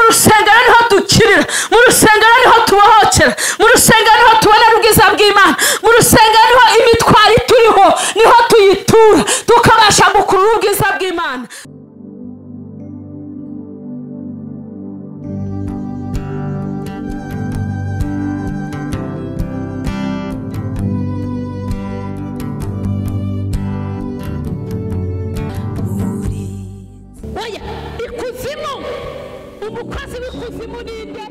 rusengero niho dukirira, mu rusengero niho tubohokera, mu rusengero niho tubona ubwiza bw'Imana, mu rusengero niho imitwaro turiho niho tuyitura tukabasha gukurura ubwiza bw'Imana. Oya, ikuzimu, umukozi w'ikuzimu ninde?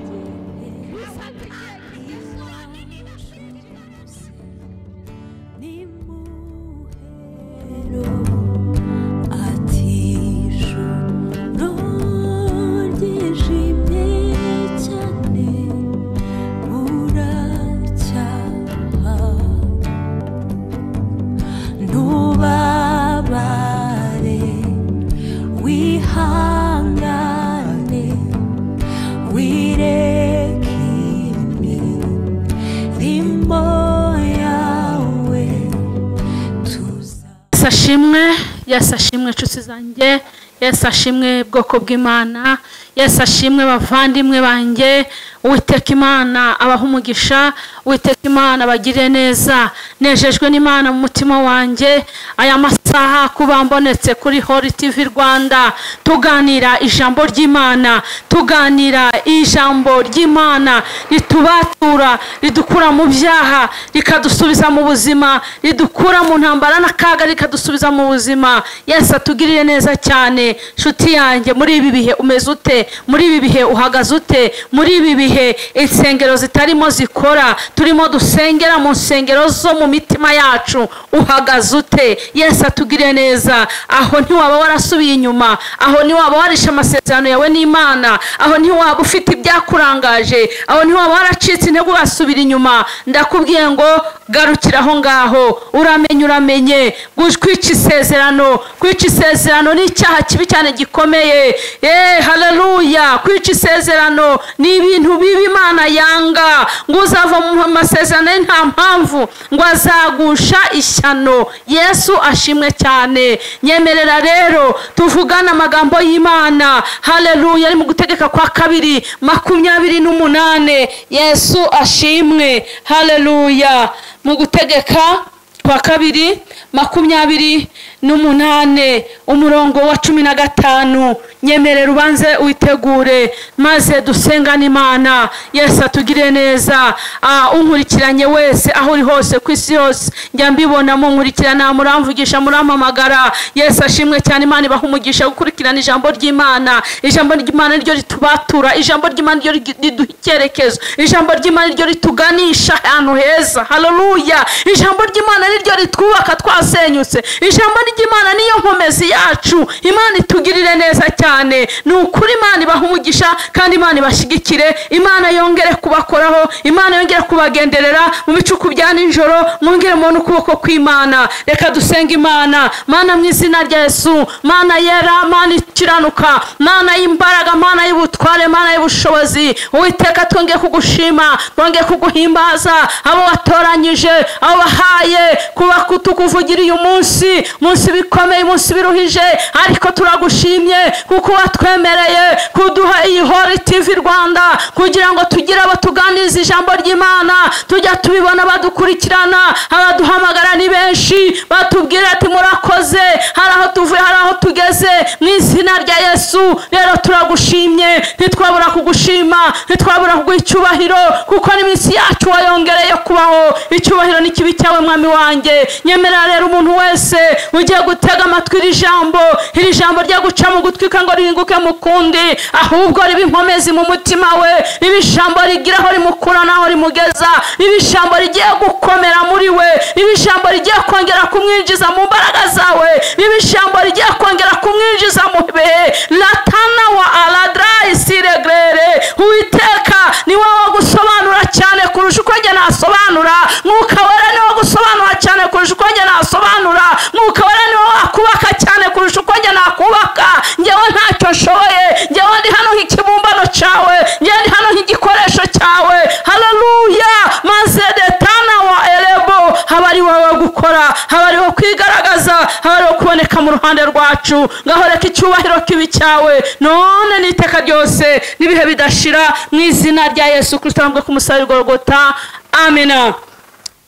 Yesu ashimwe nshuti zanjye, Yesu ashimwe bwoko bw'Imana, Yesu ashimwe bavandimwe banjye. Uwiteka Imana abaha umugisha, Uwiteka Imana bagire neza. Nejejwe n'Imana mu mutima wanjye aya masaha kuba mbonetse kuri Holy TV Rwanda tuganira ijambo ry'Imana, tuganira ijambo ry'Imana ritubatura, ridukura mu byaha, rikadusubiza mu buzima, ridukura mu ntambara n'akaga, rikadusubiza mu buzima. Yesu atugirire neza cyane. Nshuti yanjye, muri ibi bihe umeze ute? Muri ibi bihe uhagaze ute? Muri ibi bihe insengero zitarimo zikora, turimo dusengera mu nsengero zo mu mitima yacu, uhagaze ute? Yesu atugirire neza. Aho ntiwaba warasubiye inyuma, aho ntiwaba warisha amasezerano yawe n'Imana, aho ntiwaba ufite ibyakurangaje, aho ntiwaba waracitse intege ugasubira inyuma, ndakubwiye ngo garukira aho ngaho. Uramenye kwica isezerano, kwica isezerano ni icyaha kibi cyane gikomeye. Haleluya. Kwica isezerano ni ibintu bibi Imana yanga. Ngo uzava mu masezerano nta mpamvu, ngo azagusha ishyano. Yesu ashimwe cyane. Nyemerera rero tuvugana amagambo y'Imana. Haleluya. Ari mu Gutegeka kwa 2:28. Yesu ashimwe. Haleluya. Mu Gutegeka kwa 2:28 umurongo wa 15. Nyemerera ubanze witegure maze dusengane Imana. Yesu atugire neza. Unkurikiranye wese aho uri hose ku isi yose, njya mbibona mu nkurikirana, muramvugisha, muramamagara. Yesu ashimwe cyane. Imana ibaha umugisha gukurikirana ijambo ry'Imana. Ijambo ry'Imana ryo ritubatura, ijambo ry'Imana ryo riduha icyerekezo, ijambo ry'Imana ryo rituganisha ahantu heza. Haleluya. Ijambo ry'Imana ryo ritwubaka twasenyutse. Ijambo ry'Imana niyo nkomezi yacu. Imana itugirire neza cyane. Ni ukuri Imana ibaha umugisha kandi Imana ibashigikire. Imana yongere kubakoraho, Imana yongere kubagenderera mu bicuku bya nijoro, mwongere mu ukuboko kw'Imana. Reka dusenga Imana. Mana mu izina rya Yesu, Mana yera, Mana ikiranuka, Mana y'imbaraga, Mana y'ubutware, Mana y'ubushobozi. Uwiteka twongeye kugushima, twongeye kuguhimbaza. Abo watoranyije, abo wahaye kuba kutukuvugira uyu munsi bikomeye, munsi biruhije, ariko turagushimye kuko watwemereye kuduha iyi Holy TV Rwanda kugira ngo tugire abo tuganiriza ijambo ry'Imana. Tujya tubibona badukurikirana, abaduhamagara ni benshi, batubwira ati murakoze, hari aho tuvuye, hari aho tugeze. Mu izina rya Yesu rero turagushimye, ntitwabura kugushima, ntitwabura kuguha icyubahiro, kuko n'iminsi yacu wayongereye kubaho. Icyubahiro ni kibi cyawe Mwami wanjye. Nyemerera rero umuntu wese ugiye gutega amatwi iri jambo ryo guca mu gutwi ngo rihinguke mukundi, ahubwo ribe inkomezi mu mutima we, ribe ijambo rigira aho rimukura naho rimugeza, ribe ijambo rigiye gukomera muri we, ribe ijambo rigiye kongera kumwinjiza mu mbaraga zawe, ribe ijambo rigiye kongera kumwinjiza mu bihe. Latana wa aladrai siregrere. Uwiteka ni wowe gusobanura cyane kurusha uko njye nasobanura. Mwuka wera ni wowe gusobanura cyane kurusha uko njye nasobanura. Mwuka wera ni wowe wakubaka cyane kurusha uko njye nakubaka. Njyewe ntacyo nshoboye, njyewe ndi hano nk'ikibumbano cyawe, njyewe ndi hano nk'igikoresho cyawe. Haleluya. Maze detana wa elebo, haba ari wowe gukora, haba ari wowe kwigaragaza, haba ari wowe kuboneka mu ruhande rwacu. wacu ngahoreka icyubahiro kibi cyawe none n'iteka ryose n'ibihe bidashira mu izina rya Yesu Kristo wambwe ku musaraba w'i Golgotha amena.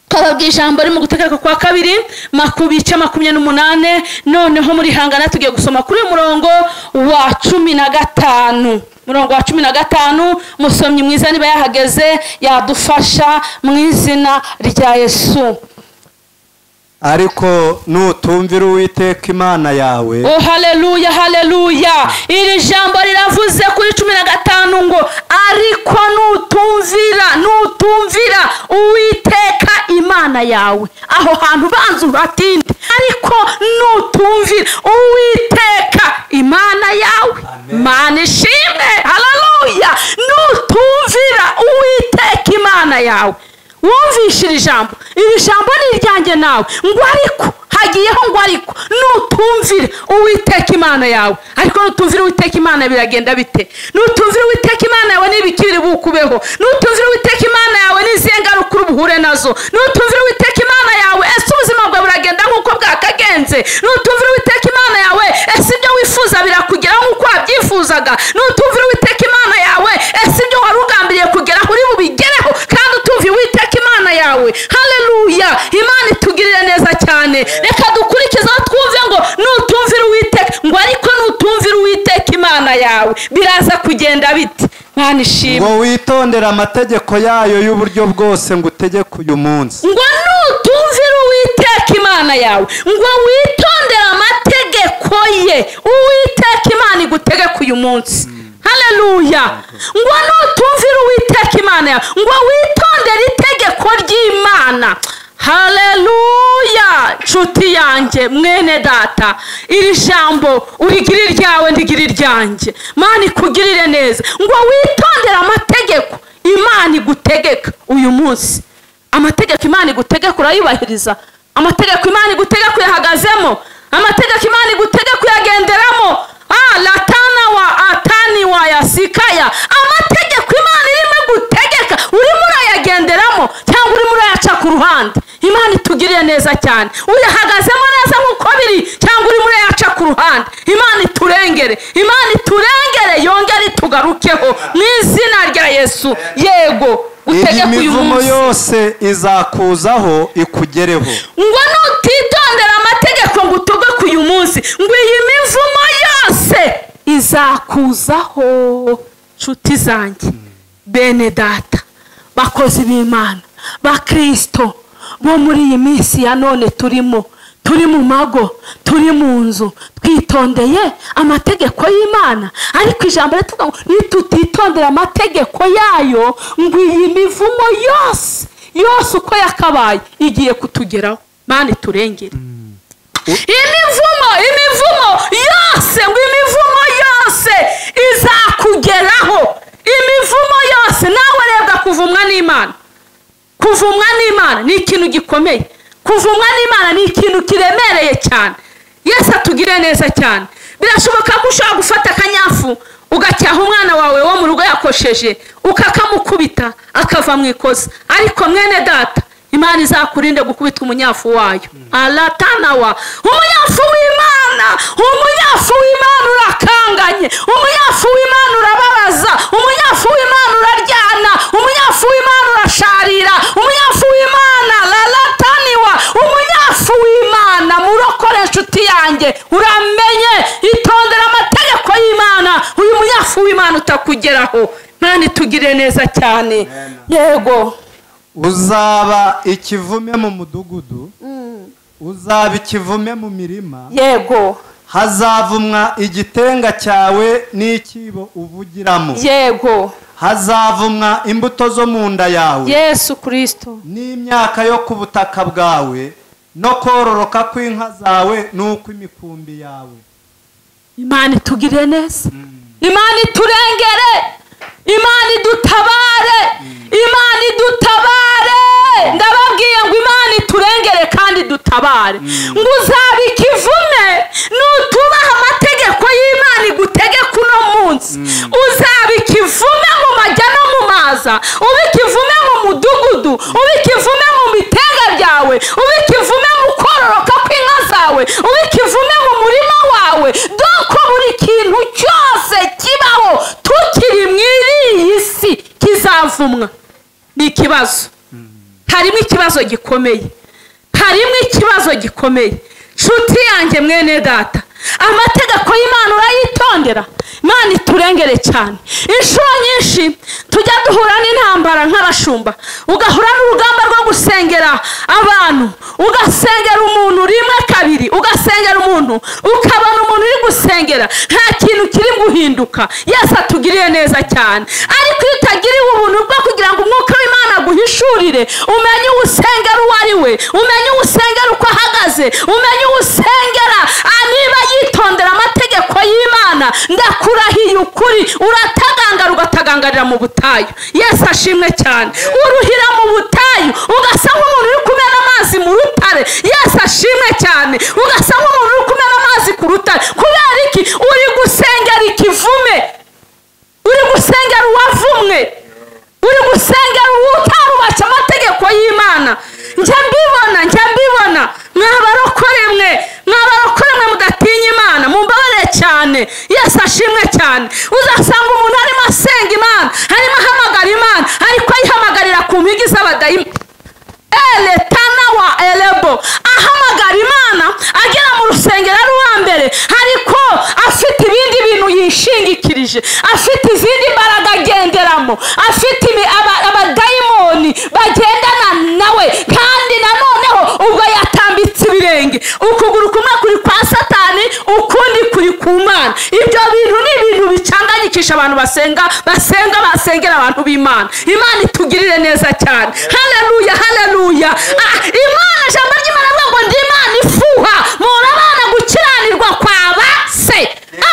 Kababwiye ijambo riri mu Gutegeka kwa 2:28 noneho muri hangana tugiye gusoma kuri murongo wa 15. Murongo wa 15 musomyi mwiza niba yahageze yadufasha mu izina rya Yesu. ariko nutumvira Uwiteka Imana yawe. Oh haleluya haleluya. Iri jambo riravuze kuri 15 ngo ariko nutumvira Uwiteka Imana yawe. Aho hantu banzu batinde ariko nutumvira Uwiteka Imana yawe. Mana ishimwe haleluya. Nutumvira Uwiteka Imana yawe. Wumvishira ijambo iri jambo ni iryanjye nawe ngo ariko hagiyeho ngo ariko nutumvira Uwiteka Imana yawe. Ariko nutumvira Uwiteka Imana biragenda bite? Nutumvira Uwiteka Imana yawe n'ibikiri bukubeho. Nutumvira Uwiteka Imana yawe n'izenga rukuru buhure nazo. Nutumvira Uwiteka Imana yawe ese ubuzima bwawe buragenda nkuko bwakagenze. Nutumvira Uwiteka Imana yawe ese ibyo wifuza birakugeraho nkuko wabyifuzaga. Nutumvira Uwiteka Imana yawe ese ibyo warugambiriye kugeraho uri bubigereho kandi utumvira Uwiteka Imana yawe. Haleluya. Imana itugirire neza cyane. Reka dukurikiza twumve ngo nutumvira Uwiteka ngo ariko nutumvira Uwiteka Imana yawe biraza kugenda bite? Mana ishimwe. Ngo witondera amategeko yayo y'uburyo bwose ngo utegeke uyu munsi. Ngo nutumvira Uwiteka Imana yawe ngo witondera amategeko ye Uwiteka Imana igutegeka uyu munsi. Haleluya. Ngo nutumvira Uwiteka Imana yawe ngo witondere itegeko ry'Imana. Haleluya. Nshuti yanjye mwene data iri jambo urigirira iryawe ndigira iryanjye. Mana ikugirire neza ngo witondere amategeko Imana igutegeka uyu munsi. Amategeko Imana igutegeka urayubahiriza? Amategeko Imana igutegeka uyahagazemo? Amategeko Imana igutegeka uyagenderamo? Latana wa atani wa yasikaya. Amategeko Imana irimo gutegeka urimo urayagenderamo cyangwa urimo urayaca ku ruhande? Imana itugirire neza cyane. Uyahagazemo neza nkuko biri cyangwa urimo urayaca ku ruhande? Imana iturengere. Imana iturengere yongere itugarukeho mu izina rya Yesu. Yego utegeka uyu munsi yose izakuzaho ikugereho. Ngo nutitondera amategeko ngo utegeke uyu munsi ngo iyi mivumo yose izakuzaho. Nshuti zanjye bene data bakozi b'Imana ba Kristo bo muri iyi minsi ya none turimo turi mu mago turi mu nzu twitondeye amategeko y'Imana. Ariko ijambo rituvuga ngo nitutitondera amategeko yayo ngo iyi mivumo yose uko yakabaye igiye kutugeraho. Mana iturengere. Imivumo yose ngo imivumo yose izakugeraho. Imivumo yose nawe rebwa kuvumwa n'Imana. Kuvumwa n'Imana ni ikintu gikomeye. Kuvumwa n'Imana ni ikintu kiremereye cyane. Yesu atugire neza cyane. Birashoboka ko ushobora gufata akanyafu ugacyaha umwana wawe wo mu rugo yakosheje ukakamukubita akava mu ikosa. Ariko mwene data Imana izakurinde gukubita umunyafu wayo. Alatanawa. Umunyafu w'Imana urakanganye. Umunyafu w'Imana urababaza. Umunyafu w'Imana uraryana. Umunyafu w'Imana urasharira. Umunyafu w'Imana lalataniwa. Umunyafu w'Imana murokore nshuti yanjye uramenye itondera amategeko y'Imana. Uyu munyafu w'Imana utakugeraho. Mana itugire neza cyane. Yego. Uzaba ikivume mu mudugudu. Uzaba ikivume mu mirima. Yego. Hazavumwa igitenga cyawe n'ikibo uvugiramo. Yego. Hazavumwa imbuto zo mu nda yawe. Yesu Kristo. N'imyaka yo ku butaka bwawe no kororoka kw'inka zawe n'uko imikumbi yawe. Imana itugire neza. Imana iturengere. Imana idutabare. Imana idutabare. Ndababwiye ngo Imana iturengere kandi dutabare. Ngo uzaba ikivume nutubaha amategeko y'Imana igutegeka uno munsi. Uzaba ikivume mu majya no mu maza. Uba ikivume mu mudugudu. Uba ikivume mu bitenga byawe. Uba ikivume mu kororoka kw'inka zawe. Uba ikivume mu murima wawe. uzavumwa ni ikibazo. Harimo ikibazo gikomeye, harimo ikibazo gikomeye. Nshuti yanjye mwene data, amategeko y'Imana urayitondera. Imana iturengere cyane. Inshuro nyinshi tujya duhura n'intambara nk'abashumba, ugahura n'urugamba rwo gusengera abantu, ugasengera umuntu rimwe kabiri, ugasengera umuntu ukabona umuntu uri gusengera nta kintu kiri guhinduka. Yesu atugiriye neza cyane. Ariko iyo utagiriwe ubuntu bwo kugira ngo umwuka w'Imana aguhishurire, umenye usengera uwo ari we, umenye usengera uko ahagaze, umenye usengera niba yitondera amategeko y'Imana, ndakurahiye ukuri uratagangara ugatagangarira mu butayu. Yesu ashimwe cyane. Uruhira mu butayu ugasa nk'umuntu uri kumena amazi mu rutare. Yesu ashimwe cyane. Ugasa nk'umuntu uri kumena amazi ku rutare. Kubera iki? Uri gusengera ikivume, uri gusengera uwavumwe, uri gusengera utarubatse amategeko y'Imana. Njya mbibona mwabarokore mwe mudatinya Imana, mumbabarire cyane. Yesu ashimwe cyane. Uzasanga umuntu arimo asenga Imana, arimo ahamagara Imana, ariko ayihamagarira ku mpigi z'abadayimoni. Tanawa elebo ahamagara Imana agera mu rusengero ari uwa mbere, ariko afite ibindi bintu yishingikirije, afite izindi mbaraga agenderamo, afite abadayimoni bagendana nawe. Kandi nanoneho ubwo yatambitse ibirenge, ukuguru kumwe kuri kwa Satani, ukundi kuri ku Mana. Ibyo bintu ni ibintu bicanganyikisha abantu basengera abantu b'Imana. Imana itugirire neza cyane. Haleluya, haleluya. Imana, ijambo ry'Imana rivuga ngo ndi Imana ifuha murabana gukiranirwa kwaba se.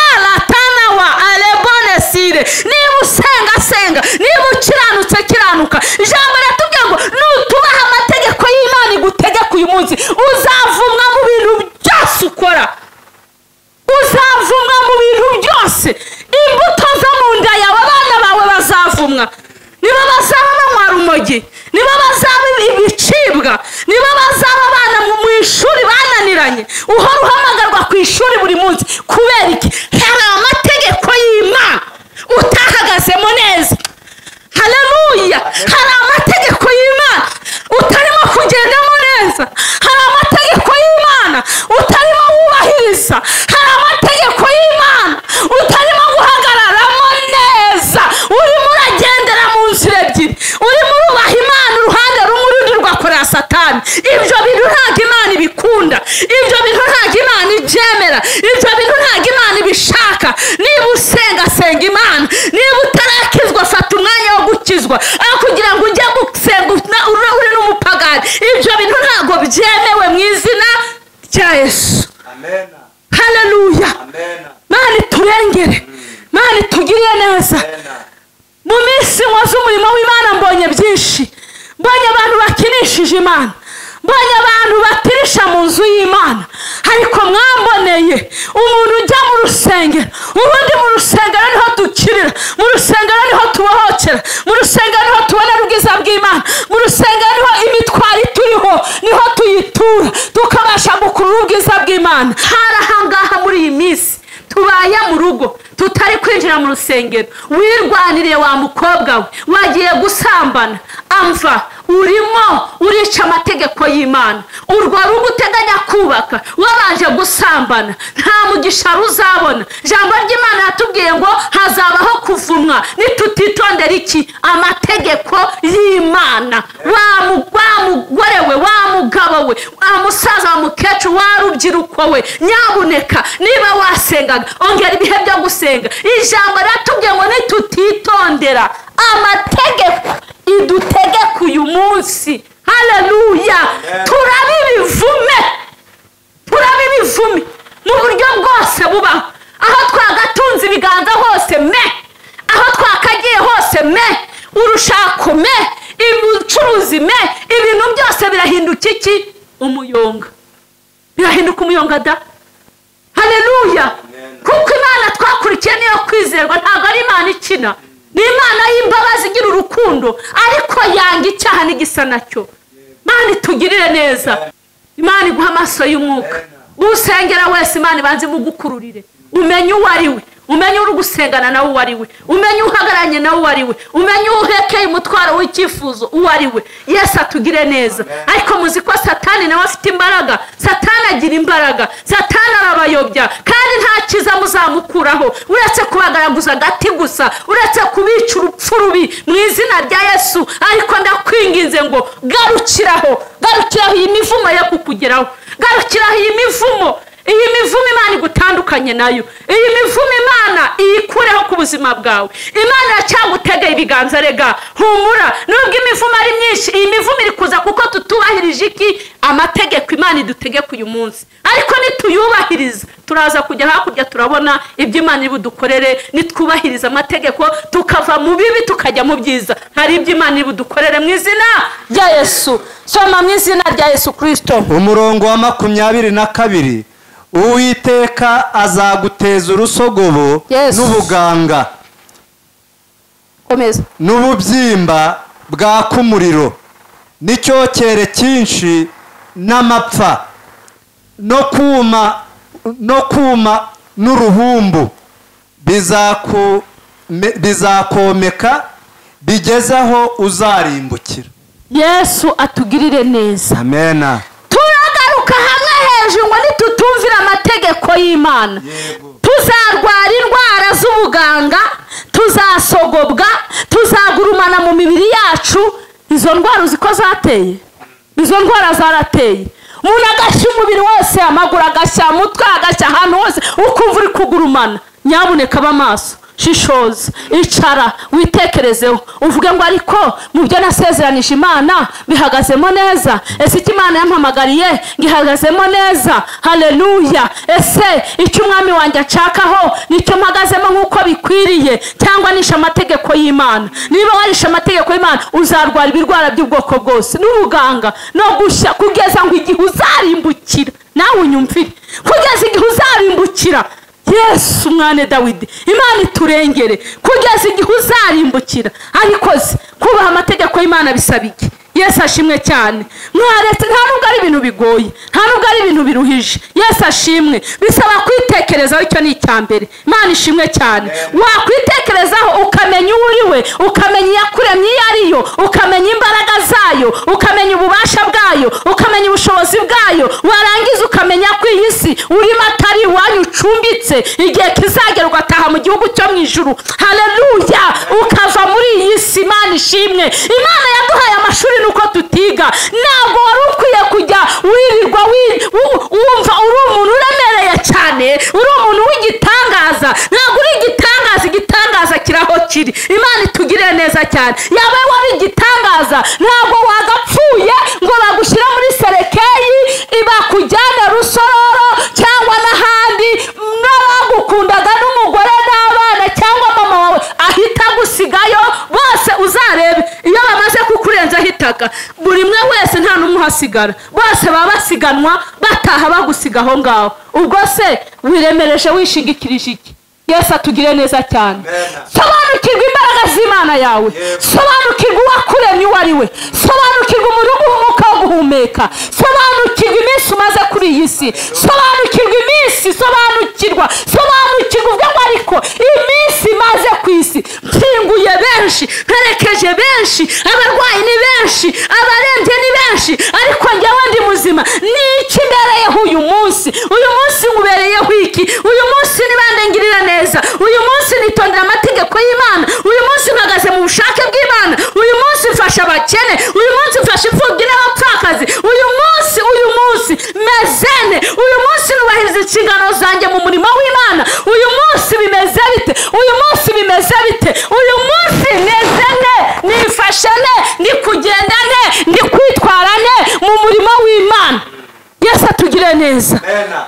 Alatanawa alebonesire. Niba usenga, niba ukiranutse kiranuka. Ijambo riratubwira ngo nutubaha amategeko y'Imana igutegeka uyu munsi, uzavumwa mu bintu byose ukora. Uzavumwa mu bintu byose. Imbuto zo mu nda yawe abana bawe bazavumwa. Niba bazaba banywa urumogi, niba bazaba ibicibwa, niba bazaba abana mu ishuri bananiranye, uhora uhamagarwa ku ishuri buri munsi. Kubera iki? Hari amategeko y'Imana utahagazemo neza. Haleluya. Hari amategeko y'Imana utarimo kugendamo neza. Hari amategeko y'Imana utarimo wubahiriza. Hari amategeko y'Imana utarimo guhagararamo neza. Urimo uragendera mu nzira ebyiri, urimo urubaha Imana uruhande rumwe, urundi rugakorera Satani. Ibyo bintu ntabwo Imana ibikunda, ibyo bintu ntabwo Imana ibyemera, ibyo bintu ntabwo Imana ibishaka. Niba usenga Imana, niba utarakizwa fata umwanya wo gukizwa, aho kugira ngo ujye gusenga uri n'umupagani. Ibyo bintu ntabwo byemewe mu izina rya Yesu. Amen. Haleluya. Amen. Imana iturengere, Imana itugiriye neza. Mu minsi nkoze umurimo w'Imana mbonye byinshi. Mbonye abantu bakinishije Imana, mbonye abantu batirisha mu nzu y'Imana. Ariko mwamboneye umuntu ujya mu rusengero, ubundi mu rusengero niho dukirira, mu rusengero niho tubohokera, mu rusengero niho tubonera ubwiza bw'Imana, mu rusengero niho imitwaro turiho niho tuyitura tukabasha gukurura ubwiza bw'Imana. Hari ahangaha muri iyi minsi tubaye mu rugo tutari kwinjira mu rusengero, wirwaniriye wa mukobwa we, wagiye gusambana, amva urimo urica amategeko y'Imana. Urwo rugo uteganya kubaka wabanje gusambana, nta mugisha ruzabona. Ijambo ry'Imana yatubwiye ngo hazabaho kuvumwa nitutitondera iki? Amategeko y'Imana. Wa mugore we, wa mugabo we, wa musaza, wa mukecuru, wa rubyiruko we, nyabuneka niba wasengaga ongera ibihe byo gusenga. Ijambo riratubwiye ngo nitutitondera amategeko idutegeka uyu munsi. Haleluya. Turabibivume mu buryo bwose bubaho. Aho twagatunze ibiganza hose aho twakagiye hose urushako ubucuruzi ibintu byose birahinduka iki? Umuyonga. Birahinduka umuyonga da. Haleluya. Kuko Imana twakurikiye niyo kwizerwa, ntabwo ari Imana ikina. Ni Imana y'imbabazi igira urukundo, ariko yanga icyaha n'igisa nacyo. Imana itugirire neza. Imana iguha amaso y'umwuka. Usengera wese Imana ibanze mugukururire, umenye uwo ari we, umenye uri gusengana nawe uwo ari we, umenye uhagararanye nawe uwo ari we, umenye uhekeye umutwaro w'icyifuzo uwo ari we. Yesu atugire neza. Ariko muzi ko Satani nawe afite imbaraga. Satani agira imbaraga, Satani arabayobya, kandi nta cyiza muzamukuraho uretse kubagaraguza agati gusa, uretse kubica urupfu rubi mu izina rya Yesu. Ariko ndakwinginze ngo garukiraho iyi mivumo yo kukugeraho, garukiraho iyi mivumo Imana igutandukanye nayo, iyi mivumo Imana iyikureho ku buzima bwawe. Imana iracyagutegeye ibiganza, rega humura. Nubwo imivumo ari myinshi, iyi mivumo iri kuza kuko tutubahirije iki? Amategeko Imana idutegeka uyu munsi. Ariko nituyubahiriza turaza kujya hakurya, turabona ibyo Imana iri budukorere. Nitwubahiriza amategeko tukava mu bibi tukajya mu byiza, hari ibyo Imana iri budukorere mu izina rya Yesu. Soma mu izina rya Yesu Kristo. Umurongo wa 22, Uwiteka azaguteza urusogobo n'ubuganga n'ububyimba bwaka umuriro n'icyokere cyinshi n'amapfa no kuma n'uruhumbu bizakomeka bigeze aho uzarimbukira. Yesu atugirire neza. Amena. Turagaruka hamwe hejuru ngo nitutumvira amategeko y'Imana, tuzarwara indwara z'ubuganga, tuzasogobwa, tuzagurumana mu mibiri yacu. Izo ndwara uziko zateye, izo ndwara zarateye. Umuntu agashya umubiri wose, amaguru agashya, umutwe agashya, ahantu hose ukumva uri kugurumana. Nyabuneka b'amaso, shishoza, icara witekerezeho, uvuge ngo ariko mu byo nasezeranije Imana bihagazemo neza. Ese icyo Imana yampamagariye gihagazemo neza? Haleluya. Ese icyo umwami wanjye acakaho nicyo mpagazemo nk'uko bikwiriye, cyangwa nisha amategeko y'Imana? Niba warisha amategeko y'Imana uzarwara ibirwara by'ubwoko bwose n'ubuganga no gushya, kugeza ngo igihe uzarimbukira. Nawe unyumvire, kugeza igihe uzarimbukira. Yesu mwana Dawidi, Imana iturengere kugeza igihe uzarimbukira. Ariko kubaha amategeko y'Imana bisaba iki? Yesu ashimwe cyane. Mwaretse, nta nubwo ari ibintu bigoye, nta nubwo ari ibintu biruhije. Yesu ashimwe. Bisaba kwitekerezaho, icyo ni icyambere. Imana ishimwe cyane. Wakwitekerezaho ukamenya uwo uri we, ukamenya iyakuremye iyo ariyo, ukamenya imbaraga zayo, ukamenya ububasha bwayo, ukamenya ubushobozi bwayo. Warangiza ukamenya ko iyi si urimo atari iwanyu ucumbitse, igihe kizagera ugataha mu gihugu cyo mu ijuru. Haleluya. Ukava muri iyi si. Imana ishimwe. Imana yaduhaye amashuri nuko tutiga. Ntabwo wari ukwiye kujya wirirwa wumva uri umuntu uremereye cyane, uri umuntu w'igitangaza. Ntabwo uri igitangaza, igitangaza kiraho kiri. Imana itugirire neza cyane. Yaba wari igitangaza ntabwo wagapfuye ngo bagushyira muri serekeyi ibakujyana Rusororo cyangwa n'ahandi, n'abagukundaga n'umugore n'abana cyangwa mama wawe ahita gusigayo. Bose uzarebe iyo bamaze kukurenza ahitaka, buri mwe wese nta n'umwe uhasigara, bose baba basiganwa bataha bagusiga aho ngaho. Ubwo se wiremereje wishingikirije iki? Yesu atugire neza cyane. Sobanukirwa imbaraga z'Imana yawe, sobanukirwa uwakuremye uwo ari we, sobanukirwa umuntu w'umwuka wo guhumeka, sobanukirwa iminsi umaze kuri iyi si, sobanukirwa iminsi, sobanukirwa ubwo ngo ariko iminsi imaze ku isi mpinguye benshi, mperekeje benshi, abarwayi ni benshi, abarembye ni benshi, ariko njyewe ndi muzima. Ni iki mbereyeho uyu munsi? Uyu munsi ngubereyeho iki? Uyu munsi nibandengirira neza, uyu munsi nitondera amategeko y'Imana, uyu munsi mpagaze mu bushake bw'Imana, uyu munsi mfasha abakene, uyu munsi mfasha imfubyi n'abapfakazi, uyu munsi mezene, uyu munsi nubahiriza inshingano zanjye mu murimo w'Imana. Uyu munsi bimeze bite? Uyu munsi bimeze bite? Uyu munsi nezene, nifashane, ndi kugendane, ndi kwitwarane mu murimo w'Imana. Yesu atugire neza.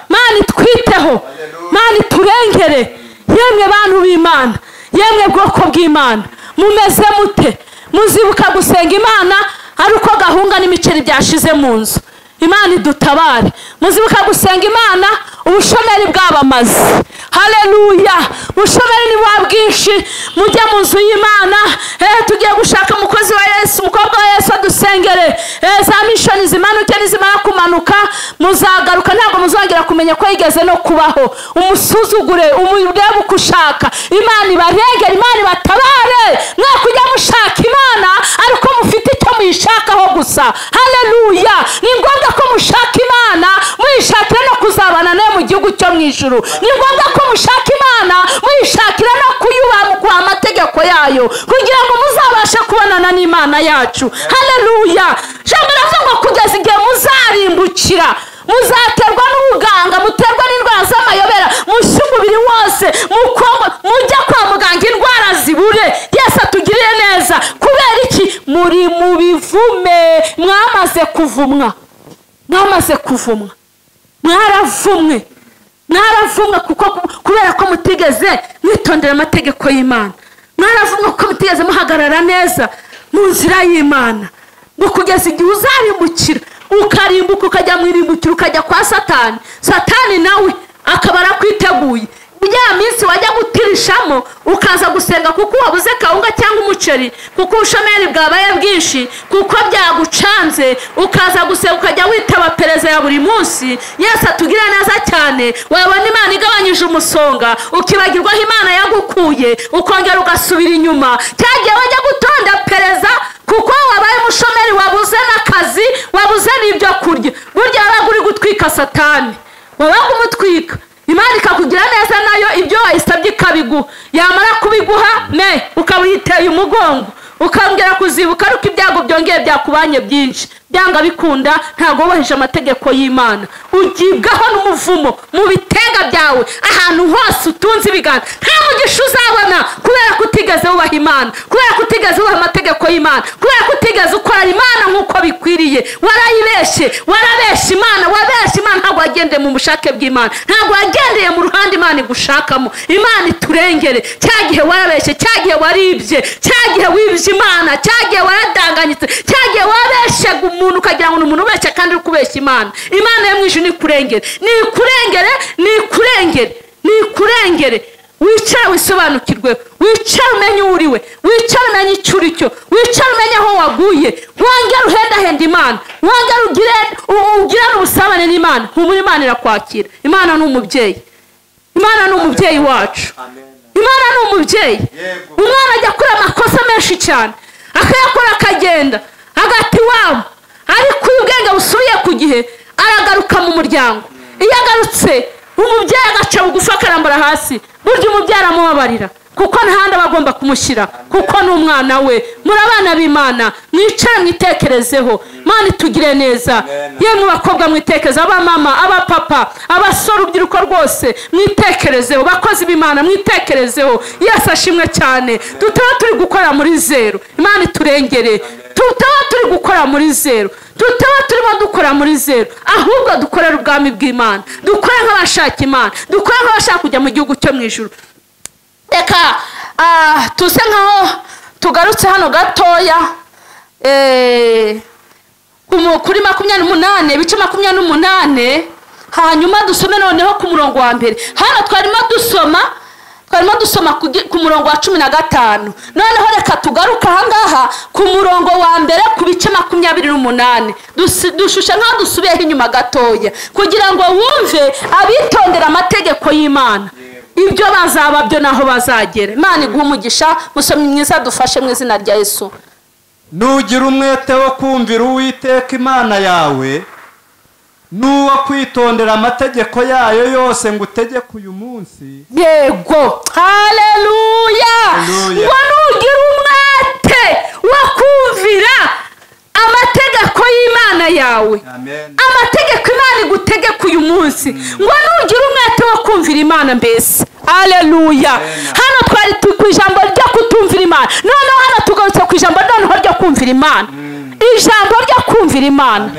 Mana itwiteho, Mana iturengere. Yemwe bantu b'Imana, yemwe bwoko bw'Imana, mumeze mute? Muzibuka gusenga Imana ari uko gahunga n'imiceri byashize mu nzu. Imana idutabare. Muzibuka gusenga Imana ubushomeri bwabamaze. Haleluya. Ubushomeri ni bwa bwinshi. Mujye mu nzu y'Imana. Tugiye gushaka umukozi wa Yesu, umukobwa wa Yesu adusengere. Za mission nizimanuke, nizimara kumanuka muzagaruka, ntabwo muzongera kumenya ko yigeze no kubaho. Umusuzugure, umurebe uko ushaka. Imana ibarengere, Imana ibatabare. Mwe kujya mushaka Imana ariko mufite icyo muyishakaho gusa. Haleluya. Ni ngombwa ko mushaka Imana muyishakira no kuzabana nayo mu gihugu cyo mu ijuru. Ni ngombwa ko mushaka Imana muyishakira no kuyubaha amategeko yayo kugira ngo muzabashe kubonana n'Imana yacu. Haleluya. Jambo ravuga kugeza igihe muzarimbukira, muzaterwa n'ubuganga, muterwa n'indwara z'amayobera, mushye umubiri wose, mujya kwa muganga indwara zibure. Yesu atugirire neza. Kubera iki? Muri mu bivume, mwamaze kuvumwa, mwamaze kuvumwa, mwaravumwe, mwaravumwe kubera ko mutigeze mwitondera amategeko y'Imana. Mwaravumwe kuko mutigeze muhagarara neza mu nzira y'Imana, ngo kugeza igihe uzarimbukira, ukarimbuka ukajya mu irimbukiro, ukajya kwa Satani. Satani nawe akaba arakwiteguye. Ya minsi wajya gutirishamo ukaza gusenga kuko wabuze kawunga cyangwa umuceri, kuko ubushomeri bwabaye bwinshi, kuko byagucanze, ukaza gusenga ukajya witaba pereza ya buri munsi. Yesu atugire neza cyane. Wabona Imana igabanyije umusonga, ukibagirwa aho Imana yagukuye, ukongera ugasubira inyuma. Cyagiye wajya gutonda pereza kuko wabaye umushomeri, wabuze n'akazi, wabuze n'ibyo kurya. Burya wabaga uri gutwika Satani, wabaga umutwika. Imana ikakugira neza nayo ibyo wayisabye ikabiguha. Yamara kubiguha ukaba yiteye umugongo, ukongera kuzibuka ariko ibyago byongeye byakubanye byinshi. Byanga bikunda ntago wubahije amategeko y'Imana, ugibwaho n'umuvumo mu bitega byawe. Ahantu hose utunze ibiganza nta mugisha uzabona, kubera ko utigeze wubaha Imana, kubera ko utigeze wubaha amategeko y'Imana, kubera ko utigeze ukora Imana nk'uko bikwiriye. Warayibeshye, warabeshye Imana, wabeshye Imana. Ntabwo wagendeye mu bushake bw'Imana, ntabwo wagendeye mu ruhande Imana igushakamo. Imana iturengere. Cyagihe warabeshye, cyagihe waribye, cyagihe wibye Imana, cyagihe waradanganyitse, cyagihe wabeshye umuntu ukagira ngo umuntu ubeshye kandi uri kubeshya Imana. Imana yo mu ijuru ni kurengere, ni kurengere, ni kurengere, ni kurengere. Wicara wisobanukirwe, wicara umenye uriwe, wicara umenye icyo uri cyo, wicara umenye aho waguye, wongera uhendahenda Imana, wongera ugirane ubusabane n'Imana. Humura, Imana irakwakira. Imana ni umubyeyi, Imana ni umubyeyi wacu. Imana ni umubyeyi. Umwana ajya akora amakosa menshi cyane, akayakora akagenda hagati wabo, ariko ubwenge busubiye ku gihe aragaruka mu muryango. Iyo agarutse umubyeyi agaca bugufi akarambara hasi, burya umubyeyi aramubabarira kuko ntahandi aba agomba kumushyira, kuko ni umwana we. Muri abana b'Imana mwicare mwitekerezeho. Imana itugire neza. Yemwe bakobwa mwitekereze, abamama, abapapa, abasore, urubyiruko rwose mwitekerezeho. Bakozi b'Imana mwitekerezeho. Yesu ashimwe cyane. Tutaba turi gukora muri zero, Imana iturengere. Tutaba turi gukora muri zero, tutaba turimo dukora muri zero, ahubwo dukorera ubwami bw'Imana, dukora nk'abashaka Imana, dukora nk'abashaka kujya mu gihugu cyo mu ijuru. Reka tuse nkaho tugarutse hano gatoya kuri 28 ibice 28, hanyuma dusome noneho ku murongo wa mbere. Hano twarimo dusoma ku murongo wa 15. Noneho reka tugaruka ahangaha ku murongo wa mbere ku bice 28. Dushushe nkaho dusubiyeho inyuma gatoya kugira ngo wumve abitondera amategeko y'Imana ibyo bazaba byo naho bazagera. Imana iguha umugisha. Musomyi mwiza dufashe mu izina rya Yesu. Nugira umwete wo kumvira Uwiteka Imana yawe, nuwo kwitondera amategeko yayo yose ngo utegeke uyu munsi. Yego, haleluya. Ngo nugira umwete wo kumvira amategeko y'Imana yawe. Amen. Amategeko Imana igutegeka uyu munsi. Ngo nugira umwete wo kumvira Imana mbese. Haleluya. Hano twari ku ijambo ryo kutumvira Imana, noneho hano tugarutse ku ijambo noneho ryo kumvira Imana. Ijambo ryo kumvira Imana.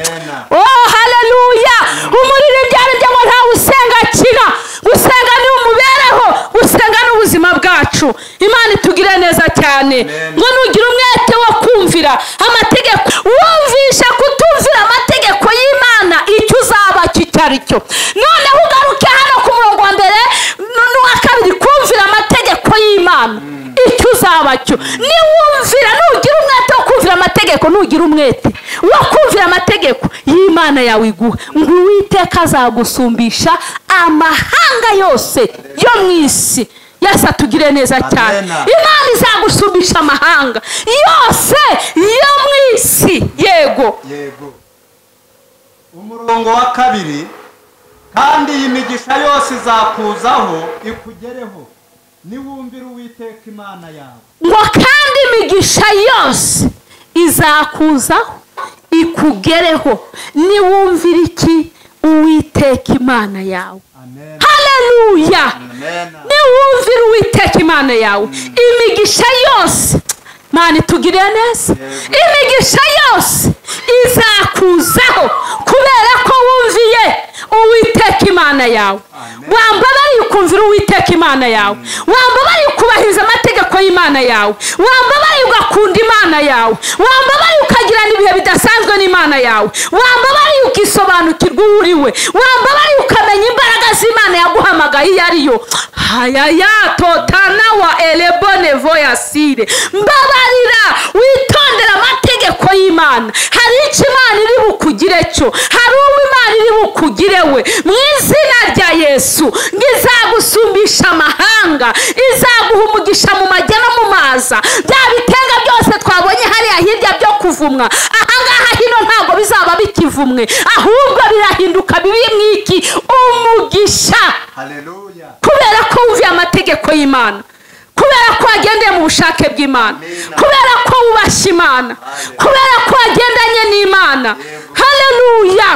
Oh haleluya. Umuririmbyi aribyo ngo nta usenga kina, gusenga ni umubereho, gusenga n'ubuzima bwacu. Imana itugire neza cyane. Ngo nugira umwete wo kumvira amategeko, wumvisha kutumvira amategeko y'Imana, icyo uzaba cyari cyo. Noneho ugaruke hano ku murongo wa mbere n'uwa kabiri, kumvira amategeko y'Imana icyo uzaba cyo. Ni wumvira, nugira umwete wo kumvira kumvira amategeko nugira umwete wo kumvira amategeko y'Imana yawe iguha, ngo Uwiteka azagusumbisha amahanga yose yo mu isi. Yesu atugire neza cyane. Imana izagusumbisha amahanga yose yo mu isi. Yego. Umurongo wa 2, kandi iyi migisha yose izakuzaho ikugereho niwumvira Uwiteka Imana yawe. Ngo kandi imigisha yose izakuzaho ikugereho niwumvira iki? Uwiteka Imana yawe. Amen. Haleluya. Amen. Niwumvira Uwiteka Imana yawe, imigisha yose Mana itugire neza, imigisha yose izakuzaho kubera ko wumviye Uwiteka Imana yawe. Wambabariye ukumvira Uwiteka Imana yawe, wambabariye ukubahiriza amategeko y'Imana yawe, wambabariye ugakunda Imana yawe, wambabariye ukagirana ibihe bidasanzwe n'Imana yawe, wambabariye ukisobanukirwa uwo uriwe, wambabariye ukamenya imbaraga z'Imana yaguhamagaye iyo ariyo. Hayaya totana wa elebone voyasire. Mbabarira witondera amategeko y'Imana. Hari icyo Imana iri bukugire cyo, hari uwo Imana iri bukugire we. Mu izina rya Yesu ngizagusumbisha amahanga, izaguha umugisha mu majya no mu maza. Bya bitenga byose twabonye hariya hirya byo kuvumwa, ahangaha hino ntabwo bizaba bikivumwe, ahubwo birahinduka bibi mwiki umugisha. Haleluya. Kubera ko wumviye amategeko y'Imana, kubera ko wagendeye mu bushake bw'Imana, kubera ko wubashye Imana, kubera ko wagendanye n'Imana. Haleluya.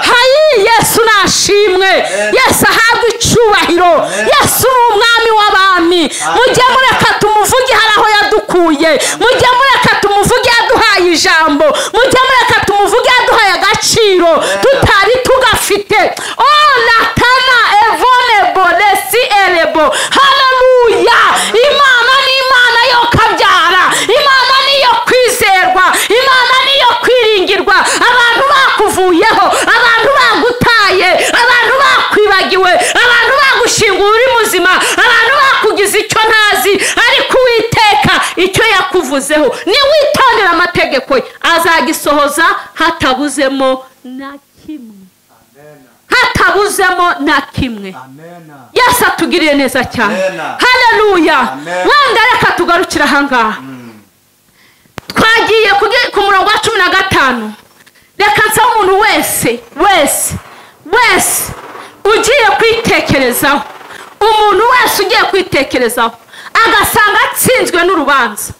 Hayi Yesu nashimwe. Yesu ahabwe icyubahiro. Yesu ni umwami w'abami. Mujye mureka tumuvuge hari aho yadukuye, mujye mureka tumuvuge yaduhaye ijambo, mujye mureka tumuvuge yaduhaye agaciro tutari tugafite. Oh natana evone bolesi elebo. Haleluya. Imana ni Imana yo kabyara, Imana ni yo kwizerwa, Imana ni yo kwiringirwa. Abantu bakuvuyeho, abantu bagutaye, abantu bakwibagiwe, abantu bagushinguye uri muzima, abantu bakugize icyo ntazi, ariko Uwiteka icyo yakuvuzeho niwitondera amategeko ye azagisohoza hatabuzemo na kimwe. Hatabuzemo na kimwe. Yesu atugiriye neza cyane. Haleluya. Wenda reka tugarukira ahangaha. Twagiye ku murongo wa 15. Reka nsa umuntu wese ugiye kwitekerezaho, umuntu wese ugiye kwitekerezaho agasanga atsinzwe n'urubanza,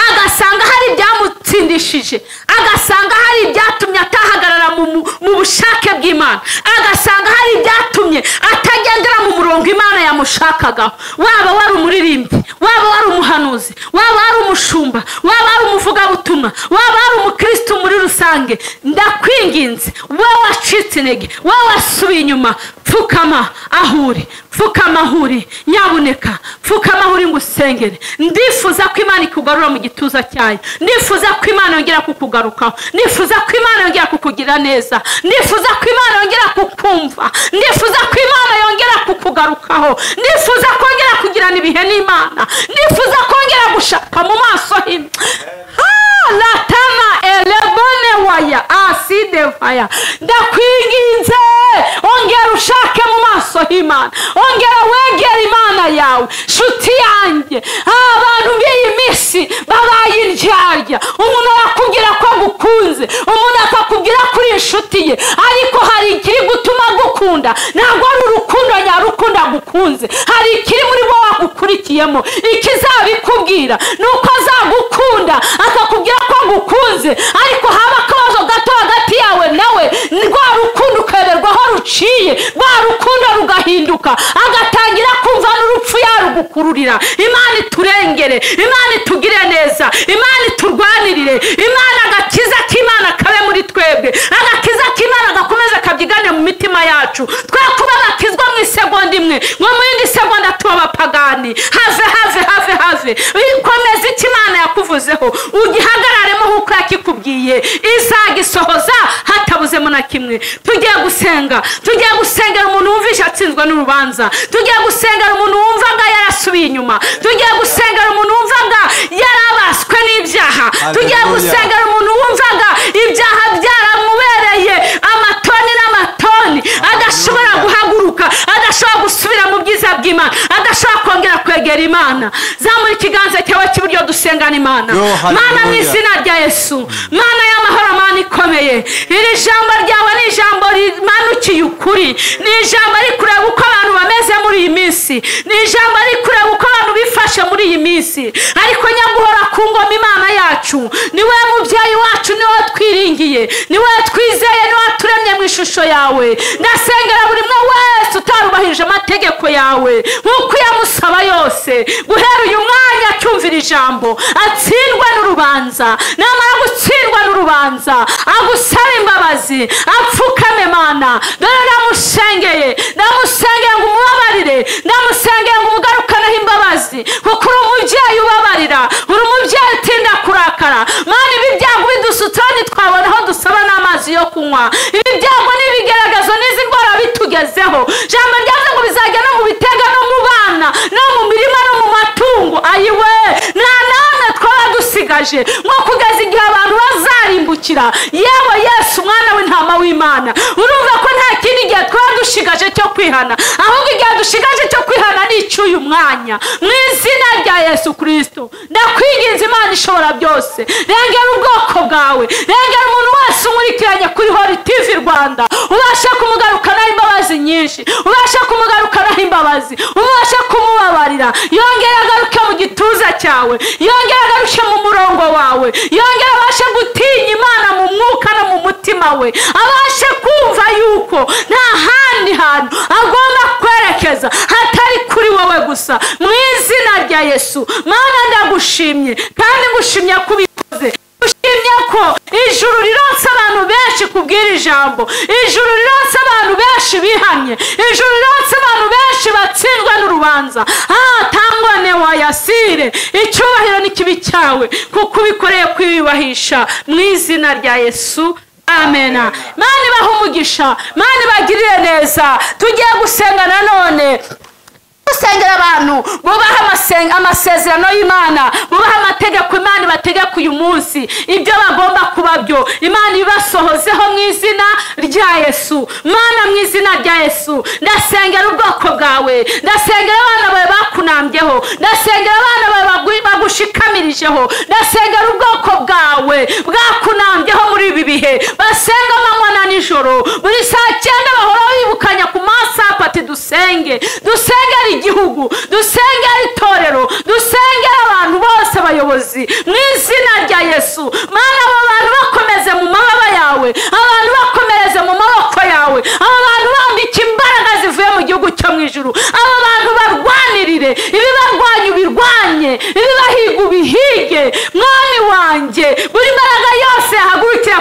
agasanga hari ibyamutsindishije, agasanga hari ibyatumye atahagarara mu bushake bw'Imana, agasanga hari ibyatumye atagendera mu murongo Imana yamushakagaho. Waba wari umuririmbyi, waba wari umuhanuzi, waba wari umushumba, waba wari umuvugabutumwa, waba wari umukristo muri rusange, ndakwinginze wowe wacitse intege, wowe wasubiye inyuma, pfukama ahuri, pfukama ahuri, nyabuneka pfukama ahuri ngusengere. Ndifuza ko Imana ikugarura mu gituza cyayo, ndifuza ko Imana yongera kukugarukaho, ndifuza ko Imana yongera kukugira neza, ndifuza ko Imana yongera kukumva, ndifuza ko Imana yongera kukugarukaho, ndifuza kongera kugirana ibihe n'Imana, ndifuza kongera gushaka mu maso hino. Latana elebone waya aside fire. Ndakwinginze ongera ushake mu maso h'Imana, ongera wegera Imana yawe. Shuti yanjye, abantu b'iyi minsi babaye indyarya. Umuntu arakubwira ko agukunze, umuntu akakubwira ko uri inshuti ye, ariko hari ikiri gutuma agukunda. Ntabwo ari urukundo nyarukundo agukunze, hari ikiri muri bo wagukurikiyemo. Ikizabikubwira nuko azagukunda akakubwira ko agukunze, ariko haba akabazo gato hagati yawe nawe, rwa rukundo ukaberwaho ruciye, rwa rukundo rugahinduka, agatangira kumva n'urupfu yarugukururira. Imana iturengere, Imana itugire neza, Imana iturwanirire, Imana agakiza k'Imana kabe muri twebwe, agakiza k'Imana gakomeze kabyigane mu mitima yacu. Twe kuba bakizwa mu isegonda imwe, ngo mu yindi segonda tuba abapagani. Have bikomeze icyo Imana yakuvuzeho, ugihagararemo nk'uko yakikubwiye, izagisohoza hatabuzemo na kimwe. Tugiye gusengera umuntu wumvisha atsinzwe n'urubanza, tugiye gusengera umuntu wumvaga yarasubiye inyuma, tugiye gusengera umuntu wumvaga yarabaswe n'ibyaha, tugiye gusengera dusengera Imana. Zamura ikiganza cyawe cy'iburyo dusengana Imana. Mana mu izina rya Yesu, Mana y'amahoro, Mana ikomeye, iri jambo ryawe ni ijambo rimanukiye ukuri, ni ijambo rikureba uko abantu bameze muri iyi minsi, ni ijambo rikureba uko abantu bifashe muri iyi minsi. Ariko nyaguhora ku ngoma Imana yacu, ni we mubyeyi wacu, ni we twiringiye, ni we twizeye, ni we turemye mu ishusho yawe. Ndasengera buri umwe wese utarubahirije amategeko yawe nk'uko yamusaba yose, guhera uyu mwanya acyumvira ijambo, atsindwa n'urubanza, namara gutsindwa n'urubanza agusaba imbabazi, apfukame Mana. Dore ndamusengeye ngo umubabarire, ndamusengeye ngo umugarukaneho imbabazi, kuko uri umubyeyi ubabarira, uri umubyeyi utinda kurakara. Mana, ibi byago bidusutseho ntitwabona aho dusaba n'amazi yo kunywa. Ibi byago n'ibigaragazo n'izi ndwara bitugezeho, jambo ryavuze ngo bizajya no mu bitega, no mu bana, no mu mirima, no mu matungo. Ayiwe, nta namwe twaba dusigaje, nko kugeza igihe abantu bazarimbukira. Yewe Yesu, mwana w'intama w'Imana, urumva ko nta kindi gihe twaba dushigaje cyo kwihana, ahubwo igihe dushigaje cyo kwihana ni icy'uyu mwanya. Mu izina rya Yesu Kristo ndakwinginze, Imana ishobora byose, rengera ubwoko bwawe, rengera umuntu wese umurikiranye kuri Holy TV Rwanda, ubasha kumugarukanaho imbabazi nyinshi, ubasha kumugarukanaho imbabazi, ubasha kumubabarira, yongera agaruke mu gituza cyawe, yongera agaruke mu murongo wawe, yongera abashe gutinya Imana mu mwuka no mu mutima we, abashe kumva yuko nta handi hantu agomba kwerekeza hatari kuri wowe gusa. Mu izina rya Yesu, Mana ndagushimye kandi ngushimye kubikoze. Ushimye ko ijuru rironse abantu benshi kubwira ijambo, ijuru rironse abantu benshi bihanye, ijuru rironse abantu benshi batsindwa n'urubanza. Tangwane wa Yasire, icyubahiro n'ikibi cyawe kuko ubikoreye kwiyubahisha. Mu izina rya Yesu, amena. Mana ibahe umugisha, Mana ibagirire neza. Tugiye gusenga nanone, dusengera abantu bubaha amasezerano y'Imana, bubaha amategeko Imana ibategeka uyu munsi, ibyo bagomba kuba byo Imana ibasohozeho mu izina rya Yesu. Mana, mu izina rya Yesu ndasengera ubwoko bwawe, ndasengera abana bawe bakunambyeho, ndasengera abana bawe bagushikamirijeho, ndasengera ubwoko bwawe bwakunambyeho muri ibi bihe, basenga amanywa na nijoro, buri saa 9 bahora bibukanya ku masaha ati dusenge, dusengera igihugu, dusengera itorero, dusengera abantu bose abayobozi mu izina rya Yesu. Mana, abo bantu bakomeze mu mababa yawe, abantu bakomereze mu maboko yawe, abo bantu bambike imbaraga zivuye mu gihugu cyo mu ijuru, abo bantu barwanirire ibibarwanya ubirwanye, ibibahiga ubihige. Mwami wanjye, buri mbaraga yose yahagurukira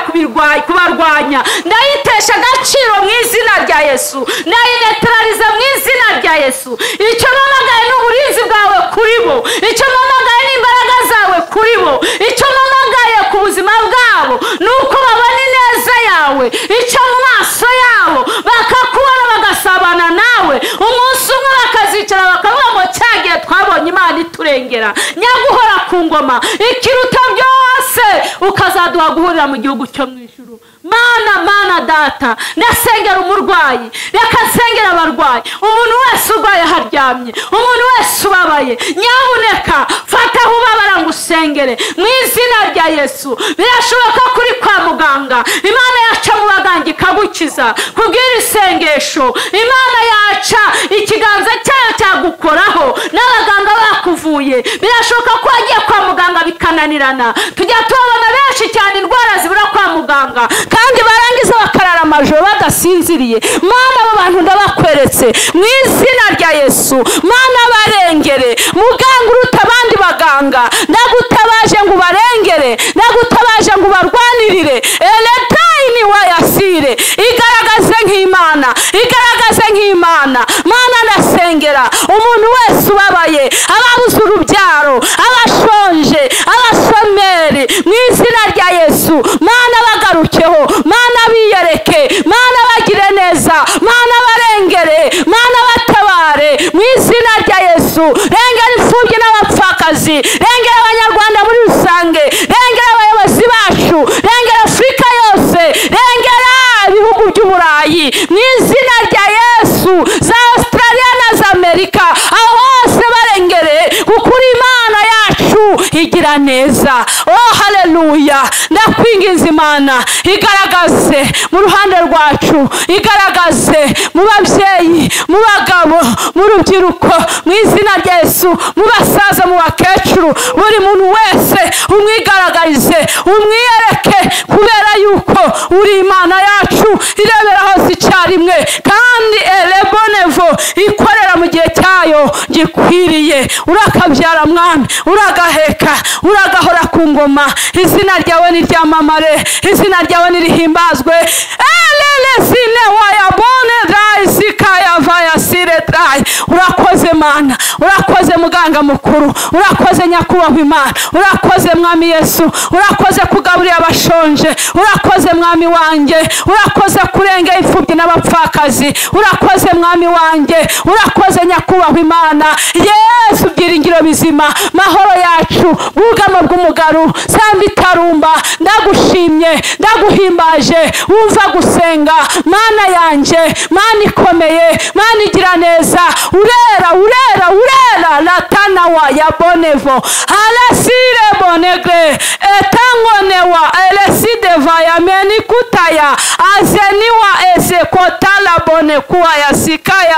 kubarwanya ndayitesha agaciro mu izina rya Yesu, ndayinetraliza mu izina rya Yesu. Icyo mpamagaye n'uburinzi bwawe kuri bo, icyo mpamagaye n'imbaraga zawe kuri bo, icyo mpamagaye ku buzima bwabo nuko babona ineza yawe, icyo mu maso yabo bakakubona bagasabana nawe, umunsi umwe bakazicara bakavuga ngo cyagiye twabonye Imana iturengera. Nyaguhora ku ngoma, ikiruta byose ukazaduha guhurira mu gihugu cyo mu ijuru. Mana data, ndasengera umurwayi, reka nsengera abarwayi, umuntu wese urwaye haryamye, umuntu wese ubabaye, nyabuneka fata aho ubabara ngo usengere mu izina rya Yesu. Birashoboka kuri kwa muganga, Imana yaca mu baganga ikagukiza kubwira isengesho, Imana yaca ikiganza cyayo cyagukoraho n'abaganga bakuvuye. Birashoboka ko wagiye kwa muganga bikananirana, tujya tubona benshi cyane indwara zibura kwa muganga kandi barangiza bakarara amajoro badasinziriye. Mana, abo bantu ndabakweretse mu izina rya Yesu. Mana, barengere, muganga uruta abandi baganga, ndagutabaje ngo ubarengere, ndagutabaje ngo ubarwanirire. Eletaini wa Yasire, igaragaze nk'Imana, igaragaze nk'Imana. Mana, ndasengera umuntu wese ubabaye, ababuze urubyaro, abashonje, abasomeri, mu izina rya Yesu. Mana, bagarukeho, Mana biyereke, Mana bagire neza, Mana barengere, Mana batabare mu izina rya Yesu. Rengera imfubyi n'abapfakazi, rengera abanyarwanda muri rusange, rengera abayobozi bacu, rengera Afurika yose, rengera ibihugu by'Uburayi mu izina rya Yesu, za Australia na za Amerika, aho hose barengere ugira neza. Oh haleluya, ndakwinginze Imana igaragaze mu ruhande rwacu, igaragaze mu babyeyi, mu bagabo, mu rubyiruko, mu izina rya Yesu, mu basaza, mu bakecuru, buri muntu wese umwigaragarize, umwiyereke, kubera yuko uri Imana yacu irebera hose icyarimwe, kandi elebonevo ikorera mu gihe cyayo gikwiriye. Urakabyara mwami, uragaheka, uragahora ku ngoma, izina ryawe niryamamare, izina ryawe nirihimbazwe. Elelesine wayabone drai sikaya vaya sire drai. Urakoze Mana, urakoze muganga mukuru, urakoze nyakubahwa Imana, urakoze mwami Yesu, urakoze kugaburira abashonje, urakoze mwami wanjye, urakoze kurengera imfubyi n'abapfakazi, urakoze mwami wanjye, urakoze nyakubahwa Imana. Yesu byiringiro bizima, mahoro yacu, bugamo bw'umugaru, samba itarumba, ndagushimye, ndaguhimbaje, wumva gusenga Mana yanjye, Mana ikomeye, Mana igira neza, urera urera urera. Latanawa ya bonevo alasire bonegre etangonewa elesideva ya menikutaya azeniwa esekotala bonekuwa ya sikaya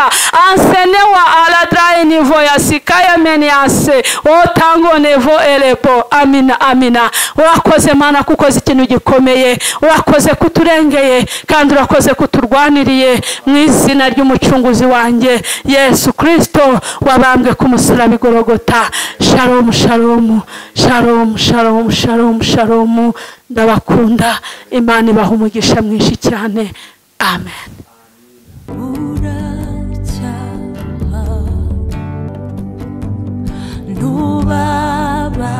ansenewa aladrai nivo ya sikaya meniase otangonevo elepo. Amina amina. Urakoze Mana kukoze ikintu gikomeye, urakoze kuturengeye, kandi urakoze kuturwaniriye, mu izina ry'umucunguzi wanjye Yesu Kristo wabambwe ku musaraba Igorogota. Shalom shalom shalom shalom shalom shalom. Ndabakunda, Imana ibaha umugisha mwinshi cyane. Amen. Nubaba